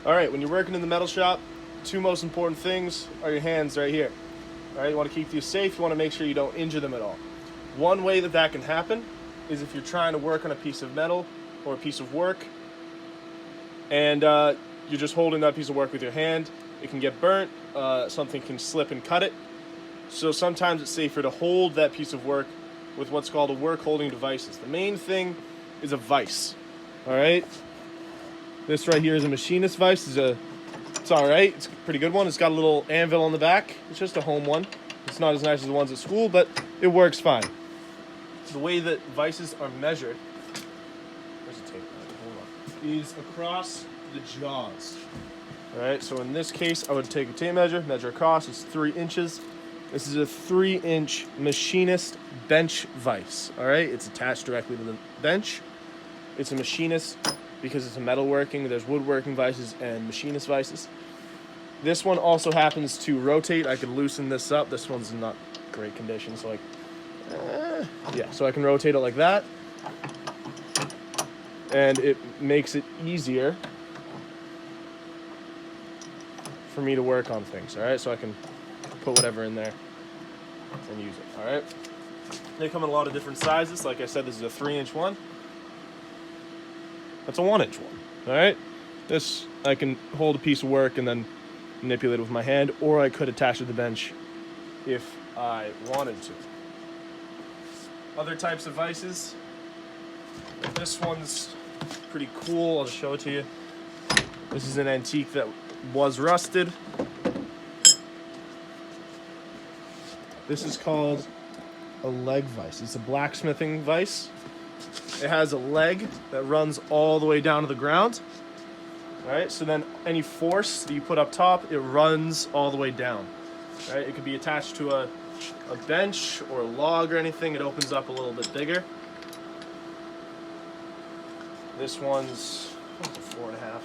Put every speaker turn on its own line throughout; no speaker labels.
All right, when you're working in the metal shop, two most important things are your hands right here. All right, you want to keep these safe. You want to make sure you don't injure them at all. One way that that can happen is if you're trying to work on a piece of metal or a piece of work, and you're just holding that piece of work with your hand. It can get burnt. Something can slip and cut it. So sometimes it's safer to hold that piece of work with what's called a work holding devices. The main thing is a vise. All right. This right here is a Machinist Vise. It's all right. It's a pretty good one. It's got a little anvil on the back. It's just a home one. It's not as nice as the ones at school, but it works fine. The way that vices are measured, where's the tape? Hold on. Is across the jaws. All right. So in this case, I would take a tape measure across. It's 3 inches. This is a 3-inch Machinist bench vise. All right. It's attached directly to the bench. It's a Machinist because it's a metalworking. There's woodworking vices and Machinist vices. This one also happens to rotate. I can loosen this up. This one's in not great condition, so so I can rotate it like that, and it makes it easier for me to work on things. All right, so I can put whatever in there and use it. All right, they come in a lot of different sizes. Like I said, this is a 3-inch one. That's a 1-inch one. All right, this I can hold a piece of work and then manipulate it with my hand, or I could attach it to the bench if I wanted to. Other types of vices. This one's pretty cool. I'll just show it to you. This is an antique that was rusted. This is called a leg vise. It's a blacksmithing vise. It has a leg that runs all the way down to the ground. All right, so then any force that you put up top, it runs all the way down. All right, it could be attached to a bench or a log or anything. It opens up a little bit bigger. This one's a 4.5.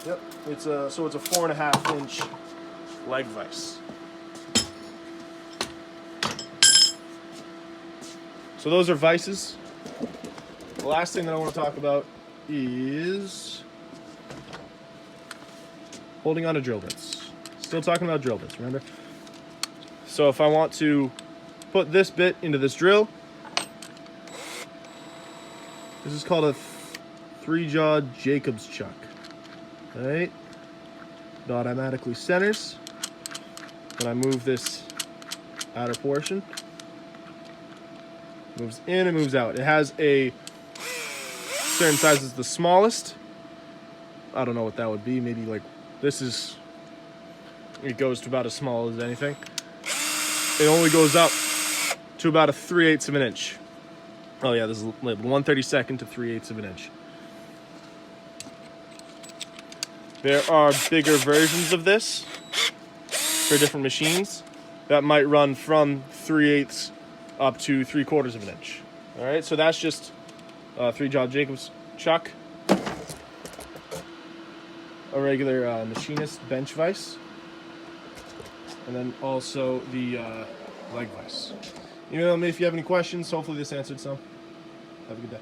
Yep, it's a 4.5-inch leg vise. So those are vices. The last thing that I want to talk about is holding on to drill bits. Still talking about drill bits, remember? So if I want to put this bit into this drill, this is called a 3-jawed Jacob's chuck. All right, it automatically centers when I move this outer portion. Moves in and moves out. It has a certain size is the smallest. I don't know what that would be. Maybe like this is. It goes to about as small as anything. It only goes up to about a 3/8 of an inch. Oh yeah, this is labeled 1/32 to 3/8 of an inch. There are bigger versions of this for different machines that might run from 3/8 up to 3/4 of an inch. All right, so that's just 3-jawed Jacob's chuck, a regular Machinist bench vise, and then also the leg vise. Email me if you have any questions. Hopefully this answered some. Have a good day.